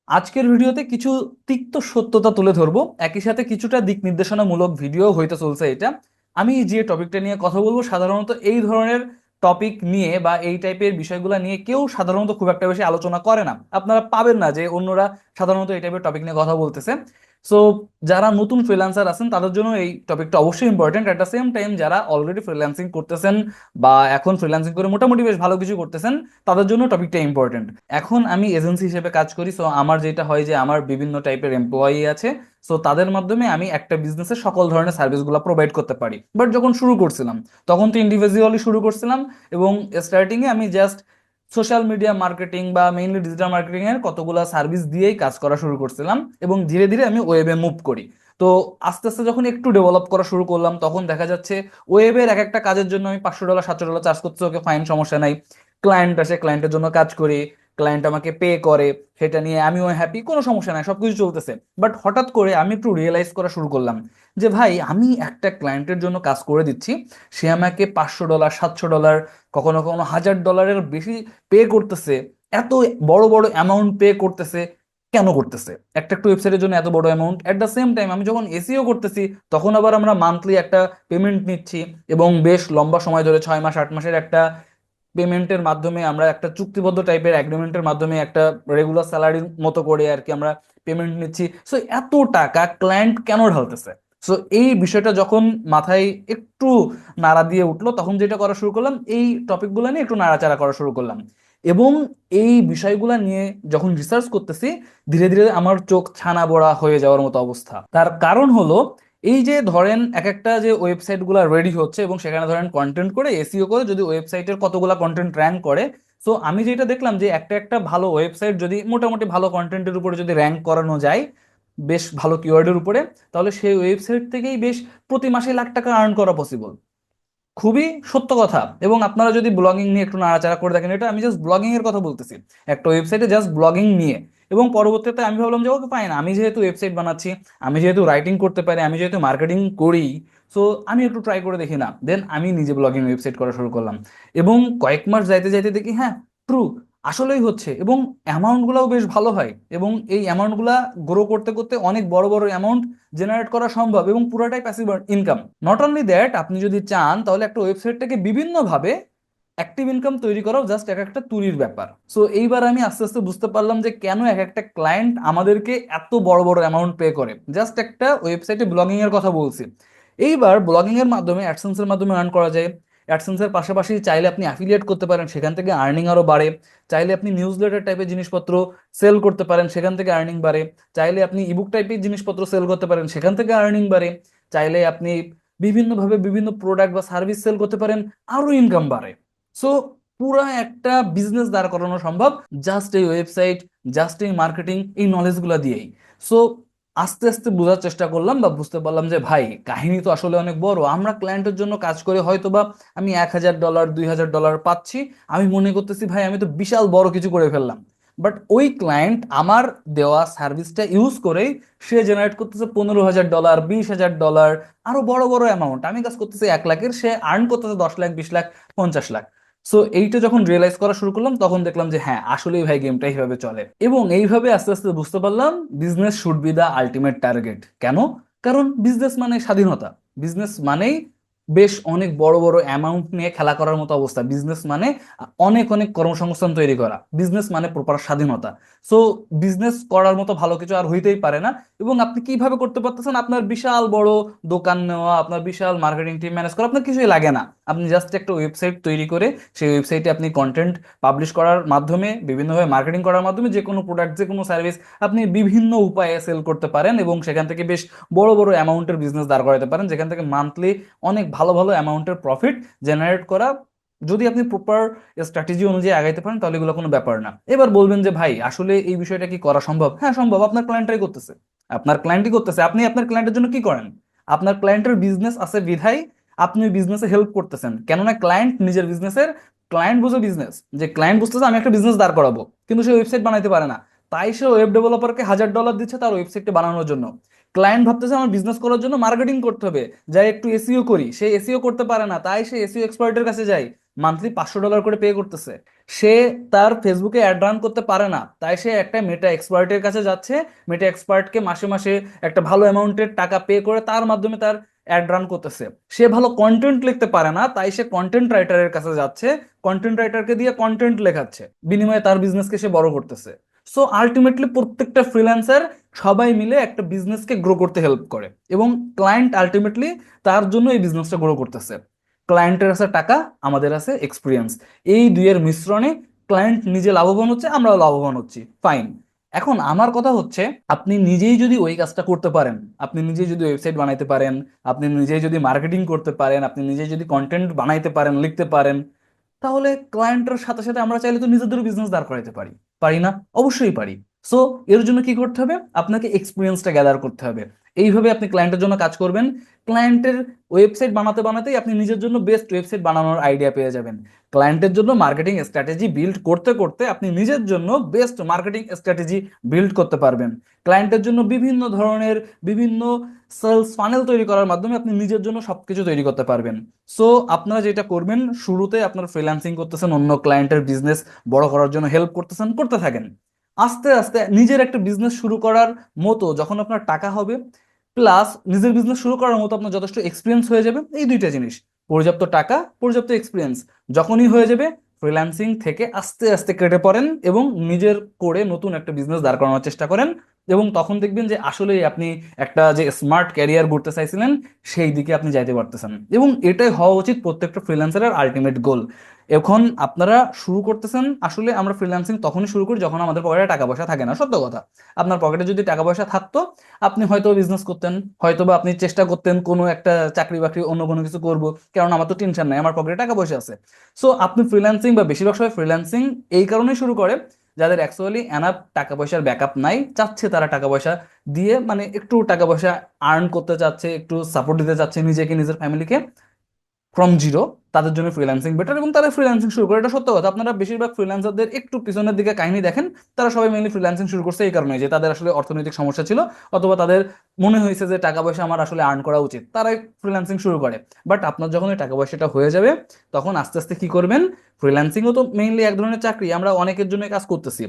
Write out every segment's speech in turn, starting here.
আজকের ভিডিওতে কিছু তিক্ত সত্যতা তুলে ধরবো, একই সাথে কিছুটা দিক নির্দেশনামূলক ভিডিও হইতে চলছে এটা। আমি যে টপিকটা নিয়ে কথা বলবো সাধারণত এই ধরনের টপিক নিয়ে বা এই টাইপের বিষয়গুলো নিয়ে কেউ সাধারণত খুব একটা বেশি আলোচনা করে না। আপনারা পাবেন না যে অন্যরা সাধারণত এই টাইপের টপিক নিয়ে কথা বলতেছে। সো যারা নতুন ফ্রিল্যান্সার আছেন তাদের জন্য এই টপিকটা অবশ্যই important. At the same time যারা অলরেডি ফ্রিল্যান্সিং করতেছেন বা এখন ফ্রিল্যান্সিং করে মোটামুটি বেশ ভালো কিছু করতেছেন, তাদের জন্য টপিকটা ইম্পর্টেন্ট। এখন আমি এজেন্সি হিসেবে কাজ করি, সো আমার যেটা হয় যে আমার বিভিন্ন টাইপের এমপ্লয়ি আছে। সো তাদের মাধ্যমে আমি একটা বিজনেসের সকল ধরনের সার্ভিসগুলো প্রোভাইড করতে পারি। বাট যখন শুরু করছিলাম তখন তো ইন্ডিভিজুয়ালি শুরু করছিলাম, এবং স্টার্টিং এ আমি জাস্ট সোশ্যাল মিডিয়া মার্কেটিং বা মেইনলি ডিজিটাল মার্কেটিং এর কতগুলো সার্ভিস দিয়েই কাজ করা শুরু করছিলাম, এবং ধীরে ধীরে আমি ওয়েবে মুভ করি। তো আস্তে আস্তে যখন একটু ডেভেলপ করা শুরু করলাম তখন দেখা যাচ্ছে ওয়েবের এক একটা কাজের জন্য আমি $500 $700 চার্জ করতে, ওকে ফাইন, সমস্যা নাই। ক্লায়েন্ট আসে, ক্লায়েন্টের জন্য কাজ করি, ক্লায়েন্ট আমাকে পে করে, সেটা নিয়ে আমিও হ্যাপি, কোনো সমস্যা নাই, সবকিছু চলতেছে। বাট হঠাৎ করে আমি একটু রিয়েলাইজ করা শুরু করলাম যে ভাই, আমি একটা ক্লায়েন্টের জন্য কাজ করে দিচ্ছি, সে আমাকে $500 $700, কখনো কখনো $1000 বেশি পে করতেছে। এত বড় বড় অ্যামাউন্ট পে করতেছে, কেন করতেছে একটা একটু ওয়েবসাইটের জন্য এত বড় amount? At the same time আমি যখন এসইও করতেছি তখন আবার আমরা মান্থলি একটা পেমেন্ট নিচ্ছি, এবং বেশ লম্বা সময় ধরে 6 মাস 8 মাসের একটা পেমেন্টের মাধ্যমে আমরা একটা চুক্তিবদ্ধ টাইপের এগ্রিমেন্টের মাধ্যমে একটা রেগুলার স্যালারির মতো করে আর কি আমরা পেমেন্ট নিচ্ছি। সো এত টাকা ক্লায়েন্ট কেন ঢালতেছে? সো এই বিষয়টা যখন মাথায় একটু নাড়া দিয়ে উঠলো, তখন যেটা করা শুরু করলাম, এই টপিকগুলো নিয়ে একটু নাড়াচাড়া করা শুরু করলাম। এবং এই বিষয়গুলো নিয়ে যখন রিসার্চ করতেছি, ধীরে ধীরে আমার চোখ ছানা বড়া হয়ে যাওয়ার মতো অবস্থা। তার কারণ হলো, এই যে ধরেন এক একটা যে ওয়েবসাইট গুলা রেডি হচ্ছে এবং সেখানে ধরেন কন্টেন্ট করে এসইও করে যদি ওয়েবসাইটের কতগুলা কন্টেন্ট র্যাঙ্ক করে। সো আমি যেটা দেখলাম যে একটা একটা ভালো ওয়েবসাইট যদি মোটামুটি ভালো কন্টেন্টের উপরে যদি র্যাঙ্ক করানো যায় বেশ ভালো কিওয়ার্ডের উপরে, তাহলে সেই ওয়েবসাইট থেকেই বেশ প্রতি মাসে লাখ টাকা আর্ন করা পসিবল। খুবই সত্য কথা। এবং আপনারা যদি ব্লগিং নিয়ে একটু নাড়াচাড়া করে দেখেন, এটা আমি জাস্ট ব্লগিং এর কথা বলতেছি, একটা ওয়েবসাইটে জাস্ট ব্লগিং নিয়ে। এবং পরবর্তীতে আমি ভাবলাম যে ওকে ফাইন, আমি যেহেতু ওয়েবসাইট বানাচ্ছি, আমি যেহেতু রাইটিং করতে পারি, আমি যেহেতু মার্কেটিং করি, সো আমি একটু ট্রাই করে দেখি না। দেন আমি নিজে ব্লগিং ওয়েবসাইট করা শুরু করলাম, এবং কয়েক মাস যাইতে যাইতে দেখি হ্যাঁ, ট্রু, আসলেই হচ্ছে, এবং অ্যামাউন্ট গুলাও বেশ ভালো হয়, এবং এই অ্যামাউন্ট গুলা গ্রো করতে করতে অনেক বড় বড় অ্যামাউন্ট জেনারেট করা সম্ভব, এবং পুরোটাই passive income. Not only that, আপনি যদি চান তাহলে একটা ওয়েবসাইটটাকে বিভিন্নভাবে অ্যাক্টিভ ইনকাম তৈরি করাও জাস্ট এক একটা তুলির ব্যাপার। সো এইবার আমি আস্তে আস্তে বুঝতে পারলাম যে কেন এক একটা ক্লায়েন্ট আমাদেরকে এত বড় বড় অ্যামাউন্ট পে করে। জাস্ট একটা ওয়েবসাইটে ব্লগিং এর কথা বলছি। এইবার ব্লগিং এর মাধ্যমে অ্যাডসেন্স এর মাধ্যমে আর্ন করা যায়। অ্যাডসেন্স এর পাশাপাশি চাইলে আপনি অ্যাফিলিয়েট করতে পারেন, সেখান থেকে আর্নিং আরো বাড়ে। চাইলে আপনি নিউজ লেটার টাইপের জিনিসপত্র সেল করতে পারেন, সেখান থেকে আর্নিং বাড়ে। চাইলে আপনি ইবুক টাইপের জিনিসপত্র সেল করতে পারেন, সেখান থেকে আর্নিং বাড়ে। চাইলে আপনি বিভিন্নভাবে বিভিন্ন প্রোডাক্ট বা সার্ভিস সেল করতে পারেন, আরো ইনকাম বাড়ে। সো পুরা একটা বিজনেস দাঁড় করানো সম্ভব জাস্ট এই ওয়েবসাইট, জাস্ট এই মার্কেটিং, এই নলেজ গুলা দিয়েই। সো আস্তে আস্তে বোঝার চেষ্টা করলাম বা বুঝতে পারলাম যে ভাই, কাহিনী তো আসলে অনেক বড়। আমরা ক্লায়েন্টের জন্য কাজ করে হয়তো বা আমি $1000 $2000 পাচ্ছি, আমি মনে করতেছি ভাই আমি তো বিশাল বড় কিছু করে ফেললাম। বাট ওই ক্লায়েন্ট আমার দেওয়া সার্ভিসটা ইউজ করেই সে জেনারেট করতেছে $15000 $20000, আরো বড় বড় অ্যামাউন্ট। আমি কাজ করতেছি 1 লাখের, সে আর্ন করতেছে 10 লাখ 20 লাখ 50 লাখ। সো এইটা যখন রিয়েলাইজ করা শুরু করলাম তখন দেখলাম যে হ্যাঁ, আসলেই ভাই গেমটা এইভাবে চলে। এবং এইভাবে আস্তে আস্তে বুঝতে পারলাম business should be the ultimate target. কেন? কারণ বিজনেস মানে স্বাধীনতা। বিজনেস মানেই বেশ অনেক বড় বড় অ্যামাউন্ট নিয়ে খেলা করার মতো অবস্থা। বিজনেস মানে অনেক অনেক কর্মসংস্থান তৈরি করা। বিজনেস মানে প্রপার স্বাধীনতা। সো বিজনেস করার মতো ভালো কিছু আর হইতেই পারে না। এবং আপনি কিভাবে করতে পারতেছেন? আপনার বিশাল বড় দোকান নেওয়া, আপনার বিশাল মার্কেটিং টিম ম্যানেজ করা, আপনার কিছুই লাগে না। আপনি জাস্ট একটা ওয়েবসাইট তৈরি করে সেই ওয়েবসাইটে আপনি কন্টেন্ট পাবলিশ করার মাধ্যমে, বিভিন্নভাবে মার্কেটিং করার মাধ্যমে যে কোনো প্রোডাক্ট, যে কোনো সার্ভিস আপনি বিভিন্ন উপায়ে সেল করতে পারেন, এবং সেখান থেকে বেশ বড় বড় অ্যামাউন্টের বিজনেস দাঁড় করাতে পারেন, যেখান থেকে মান্থলি অনেক ভালো ভালো অ্যামাউন্টের প্রফিট জেনারেট করা। যদি আপনি প্রপার স্ট্র্যাটেজি অনুযায়ী আগাইতে পারেন তাহলে এগুলো কোনো ব্যাপার না। এবার বলবেন যে ভাই, আসলে এই বিষয়টা কি করা সম্ভব? হ্যাঁ সম্ভব। আপনার ক্লায়েন্টরাই করতেছে, আপনার ক্লায়েন্টই করতেছে। আপনি আপনার ক্লায়েন্টের জন্য কি করেন? আপনার ক্লায়েন্টের বিজনেস আছে বিধায় আপনি বিজনেসে হেল্প করতেছেন, কেননা ক্লায়েন্ট নিজের বিজনেসের, ক্লায়েন্ট বুঝে বিজনেস, যে ক্লায়েন্ট বুঝতেছে আমি একটা বিজনেস দাঁড় করাবো, কিন্তু সে ওয়েবসাইট বানাইতে পারে না। তাই সে ওয়েব ডেভেলপারকে $1000 দিচ্ছে তার ওয়েবসাইটটা বানানোর জন্য। ক্লায়েন্ট ভাবতেছে আমার বিজনেস করার জন্য মার্কেটিং করতে হবে, যাই একটু এসইও করি, সে এসইও করতে পারে না, তাই সে এসইও এক্সপার্টের কাছে যায়। মান্থলি $500 করে পে করতেছে। সে তার ফেসবুকে অ্যাড রান করতে পারে না, তাই সে একটা মেটা এক্সপার্টের কাছে যাচ্ছে, মেটা এক্সপার্টকে মাসে মাসে একটা ভালো অ্যামাউন্টের টাকা পে করে তার মাধ্যমে তার অ্যাড রান করতেছে। সে ভালো কন্টেন্ট লিখতে পারে না, তাই সে কন্টেন্ট রাইটারের কাছে যাচ্ছে, কন্টেন্ট রাইটারকে দিয়ে কন্টেন্ট লেখাচ্ছে, বিনিময়ে তার বিজনেসকে সে বড় করতেছে। সো আলটিমেটলি প্রত্যেকটা ফ্রিল্যান্সার সবাই মিলে একটা বিজনেসকে গ্রো করতে হেল্প করে, এবং ক্লায়েন্ট আলটিমেটলি তার জন্য এই বিজনেসটা গ্রো করতেছে। ক্লায়েন্টের আছে টাকা, আমাদের আছে এক্সপিরিয়েন্স, এই দুইয়ের মিশ্রণে ক্লায়েন্ট নিজে লাভবান হচ্ছে, আমরাও লাভবান হচ্ছি, ফাইন। এখন আমার কথা হচ্ছে, আপনি নিজেই যদি ওই কাজটা করতে পারেন, আপনি নিজেই যদি ওয়েবসাইট বানাইতে পারেন, আপনি নিজেই যদি মার্কেটিং করতে পারেন, আপনি নিজেই যদি কন্টেন্ট বানাইতে পারেন, লিখতে পারেন, তাহলে ক্লায়েন্টের সাথে সাথে আমরা চাইলে তো নিজেদেরও বিজনেস দাঁড় করাইতে পারি, পারি না? অবশ্যই পারি। সো এর জন্য কি করতে হবে? আপনাকে এক্সপিরিয়েন্সটা গ্যাদার করতে হবে। এইভাবে আপনি ক্লায়েন্টের জন্য কাজ করবেন, ক্লায়েন্টের ওয়েবসাইট বানাতে বানাতেই আপনি নিজের জন্য বেস্ট ওয়েবসাইট বানানোর আইডিয়া পেয়ে যাবেন। ক্লায়েন্টের জন্য মার্কেটিং স্ট্র্যাটেজি বিল্ড করতে করতে আপনি নিজের জন্য বেস্ট মার্কেটিং স্ট্র্যাটেজি বিল্ড করতে পারবেন। ক্লায়েন্টের জন্য বিভিন্ন ধরনের বিভিন্ন সেলস ফানেল তৈরি করার মাধ্যমে আপনি নিজের জন্য সবকিছু তৈরি করতে পারবেন। সো আপনারা যেটা করবেন, শুরুতে আপনার ফ্রিল্যান্সিং করতেছেন, অন্য ক্লায়েন্টের বিজনেস বড় করার জন্য হেল্প করতেছেন, করতে থাকেন। আস্তে আস্তে নিজের একটা বিজনেস শুরু করার মতো যখন আপনার টাকা হবে, প্লাস নিজের বিজনেস শুরু করার মতো আপনার যথেষ্ট এক্সপিরিয়েন্স হয়ে যাবে, এই দুইটা জিনিস, পর্যাপ্ত টাকা পর্যাপ্ত এক্সপিরিয়েন্স যখনই হয়ে যাবে, ফ্রিল্যান্সিং থেকে আস্তে আস্তে কেটে পড়েন এবং নিজের করে নতুন একটা বিজনেস দাঁড় করানোর চেষ্টা করেন, এবং তখন দেখবেন যে আসলেই আপনি একটা যে স্মার্ট ক্যারিয়ার গড়তে চাইছিলেন সেই দিকে আপনি যাইতে পারতেছেন, এবং এটাই হওয়া উচিত প্রত্যেকটা ফ্রিল্যান্সারের আলটিমেট গোল। এখন আপনারা শুরু করতেছেন, আসলে আমরা ফ্রিল্যান্সিং তখনই শুরু করি যখন আমাদের পকেটে টাকা পয়সা থাকে না, সত্য কথা। আপনার পকেটে যদি টাকা পয়সা থাকতো, আপনি হয়তো বিজনেস করতেন, হয়তো বা আপনি চেষ্টা করতেন কোনো একটা চাকরি বাকরি অন্য কোনো কিছু করব, কারণ আমার তো টেনশন নাই, আমার পকেটে টাকা পয়সা আছে। সো আপনি ফ্রিল্যান্সিং বা বেশিরভাগ সময় ফ্রিল্যান্সিং এই কারণেই শুরু করে যাদের অ্যাকচুয়ালি এনাফ টাকা পয়সার ব্যাকআপ নাই, চাচ্ছে তারা টাকা পয়সা দিয়ে মানে একটু টাকা পয়সা আর্ন করতে চাচ্ছে, একটু সাপোর্ট দিতে চাচ্ছে নিজেকে নিজের ফ্যামিলিকে ফ্রম জিরো, তাদের জন্য ফ্রিল্যান্সিং বেটার, এবং তারা ফ্রিল্যান্সিং শুরু করে, এটা সত্য কথা। আপনারা বেশিরভাগ ফ্রিল্যান্সারদের একটু পিছনের দিকে কাহিনী দেখেন, তারা সবাই মেইনলি ফ্রিল্যান্সিং শুরু করছে এই কারণে যে তাদের আসলে অর্থনৈতিক সমস্যা ছিল, অথবা তাদের মনে হয়েছে যে টাকা পয়সা আমার আসলে আর্ন করা উচিত, তারাই ফ্রিল্যান্সিং শুরু করে। বাট আপনার যখন ওই টাকা পয়সাটা হয়ে যাবে, তখন আস্তে আস্তে কি করবেন, ফ্রিল্যান্সিংও তো মেইনলি এক ধরনের চাকরি, আমরা অনেকের জন্য কাজ করতেছি।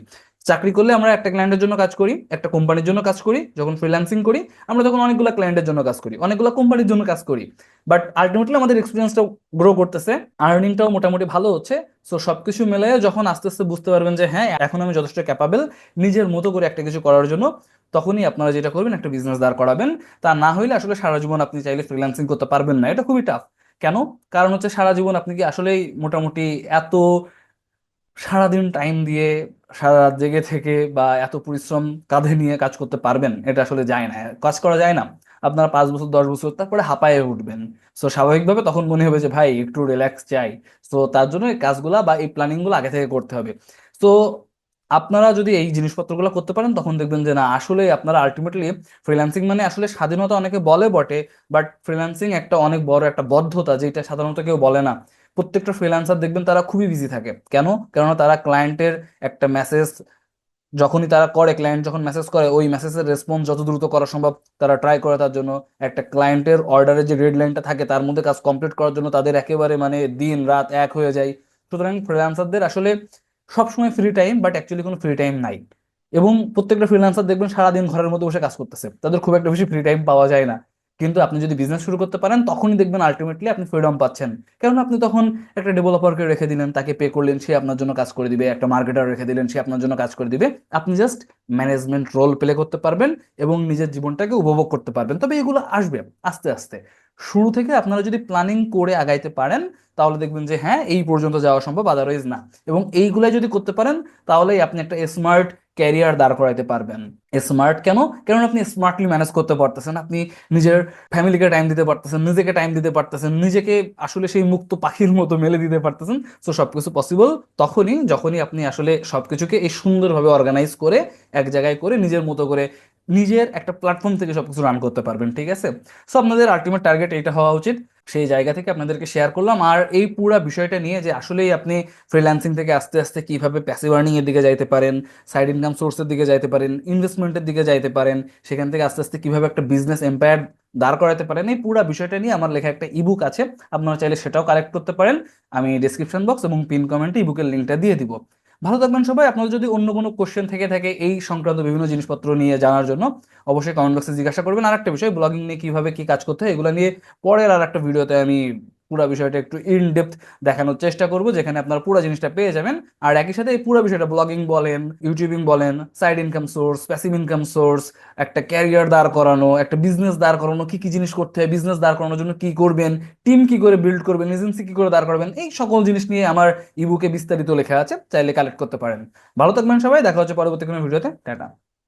চাকরি করলে আমরা একটা ক্লায়েন্টের জন্য কাজ করি, একটা কোম্পানির জন্য কাজ করি, যখন ফ্রিল্যান্সিং করি আমরা তখন অনেকগুলো ক্লায়েন্টের জন্য কাজ করি, অনেকগুলো কোম্পানির জন্য কাজ করি। বাট আলটিমেটলি আমাদের এক্সপিরিয়েন্সটা গ্রো করতেছে, আর্নিংটাও মোটামুটি ভালো হচ্ছে। সো সবকিছু মিলে যখন আস্তে আস্তে বুঝতে পারবেন যে হ্যাঁ এখন আমি যথেষ্ট ক্যাপাবেল নিজের মতো করে একটা কিছু করার জন্য, তখনই আপনারা যেটা করবেন, একটা বিজনেস দাঁড় করাবেন। তা না হইলে আসলে সারা জীবন আপনি চাইলে ফ্রিল্যান্সিং করতে পারবেন না, এটা খুবই টাফ। কেন? কারণ হচ্ছে সারা জীবন আপনি কি আসলেই মোটামুটি এত সারাদিন টাইম দিয়ে সারা রাত জেগে থেকে বা এত পরিশ্রম কাঁধে নিয়ে কাজ করতে পারবেন? এটা আসলে যায় না, কাজ করা যায় না। আপনারা 5 বছর 10 বছর তারপরে হাঁপায়ে উঠবেন। সো স্বাভাবিকভাবে তখন মনে হবে যে ভাই একটু রিল্যাক্স চাই। তো তার জন্য এই কাজগুলা বা এই প্ল্যানিং গুলো আগে থেকে করতে হবে। তো আপনারা যদি এই জিনিসপত্রগুলো করতে পারেন, তখন দেখবেন যে না আসলে আপনারা আলটিমেটলি ফ্রিল্যান্সিং মানে আসলে স্বাধীনতা অনেকে বলে বটে, বাট ফ্রিল্যান্সিং একটা অনেক বড় একটা বদ্ধতা, যেটা সাধারণত কেউ বলে না। প্রত্যেকটা ফ্রিল্যান্সার দেখবেন তারা খুবই বিজি থাকে, কেন? কেননা তারা ক্লায়েন্টের একটা মেসেজ যখনই তারা করে, ক্লায়েন্ট যখন মেসেজ করে, ওই মেসেজের রেসপন্স যত দ্রুত করা সম্ভব তারা ট্রাই করে, তার জন্য একটা ক্লায়েন্টের অর্ডারের যে ডেডলাইনটা থাকে তার মধ্যে কাজ কমপ্লিট করার জন্য তাদের একেবারে মানে দিন রাত এক হয়ে যায়। সুতরাং ফ্রিল্যান্সারদের আসলে সবসময় ফ্রি টাইম, বাট অ্যাকচুয়ালি কোনো ফ্রি টাইম নাই। এবং প্রত্যেকটা ফ্রিল্যান্সার দেখবেন সারাদিন ঘরের মধ্যে বসে কাজ করতেছে, তাদের খুব একটা বেশি ফ্রি টাইম পাওয়া যায় না। কিন্তু আপনি যদি বিজনেস শুরু করতে পারেন, তখনই দেখবেন আলটিমেটলি আপনি ফ্রিডম পাচ্ছেন। কারণ আপনি তখন একটা ডেভেলপারকে রেখে দিলেন, তাকে পে করলেন, সে আপনার জন্য কাজ করে দিবে, একটা মার্কেটার রেখে দিলেন, সে আপনার জন্য কাজ করে দিবে, আপনি জাস্ট ম্যানেজমেন্ট রোল প্লে করতে পারবেন এবং নিজের জীবনটাকে উপভোগ করতে পারবেন। তবে এগুলো আসবে আস্তে আস্তে। শুরু থেকে আপনারা যদি প্ল্যানিং করে আগাইতে পারেন, তাহলে দেখবেন যে হ্যাঁ এই পর্যন্ত যাওয়া সম্ভব, আদারওয়াইজ না। এবং এইগুলাই যদি করতে পারেন, তাহলেই আপনি একটা স্মার্ট ক্যারিয়ার দাঁড় করাইতে পারবেন। স্মার্ট কেন? কারণ আপনি স্মার্টলি ম্যানেজ করতে পারতেছেন, আপনি নিজের ফ্যামিলিকে টাইম দিতে পারতেছেন, নিজেকে টাইম দিতে পারতেছেন, নিজেকে আসলে সেই মুক্ত পাখির মতো মেলে দিতে পারতেছেন। সো সবকিছু পসিবল তখনই যখনই আপনি আসলে সবকিছুকে এই সুন্দরভাবে অর্গানাইজ করে এক জায়গায় করে নিজের মতো করে নিজের একটা প্ল্যাটফর্ম থেকে সবকিছু রান করতে পারবেন, ঠিক আছে? সো আপনাদের আলটিমেট টার্গেট এটা হওয়া উচিত। সেই জায়গা থেকে আপনাদেরকে শেয়ার করলাম। আর এই পুরো বিষয়টা নিয়ে যে আসলেই আপনি ফ্রিল্যান্সিং থেকে আস্তে আস্তে কিভাবে প্যাসিভ আর্নিং এর দিকে যাইতে পারেন, সাইড ইনকাম সোর্সের দিকে যাইতে পারেন, ইনভেস্টমেন্টের দিকে যাইতে পারেন, সেখান থেকে আস্তে আস্তে কিভাবে একটা বিজনেস এম্পায়ার দাঁড় করাতে পারেন, এই পুরো বিষয়টা নিয়ে আমার লেখা একটা ইবুক আছে। আপনারা চাইলে সেটাও কালেক্ট করতে পারেন। আমি ডিসক্রিপশন বক্স এবং পিন কমেন্টে ইবুকের লিঙ্কটা দিয়ে দিব। ভালো থাকবেন সবাই। আপনাদের যদি অন্য কোনো কোশ্চেন থেকে থাকে এই সংক্রান্ত বিভিন্ন জিনিসপত্র নিয়ে জানার জন্য, অবশ্যই কমেন্ট বক্সে জিজ্ঞাসা করবেন। আর একটা বিষয়, ব্লগিং নিয়ে কিভাবে কি কাজ করতে হয় এগুলো নিয়ে পরের আর একটা ভিডিওতে আমি পুরো বিষয়টা একটু ইন ডেপথ দেখানোর চেষ্টা করব, যেখানে আপনারা পুরো জিনিসটা পেয়ে যাবেন। আর একই সাথে এই পুরো বিষয়টা, ব্লগিং বলেন, ইউটিউবিং বলেন, side income source, passive income source, একটা ক্যারিয়ার দাঁড় করানো, একটা বিজনেস দাঁড় করানো, কি কি জিনিস করতে হয়, বিজনেস দাঁড় করানোর জন্য কি করবেন, টিম কি করে বিল্ড করবেন, এজেন্সি কি করে দাঁড় করবেন, এই সকল জিনিস নিয়ে আমার ইবুকে বিস্তারিত লেখা আছে, চাইলে কালেক্ট করতে পারেন। ভালো থাকবেন সবাই, দেখা হচ্ছে পরবর্তী কোনো ভিডিওতে। টাটা।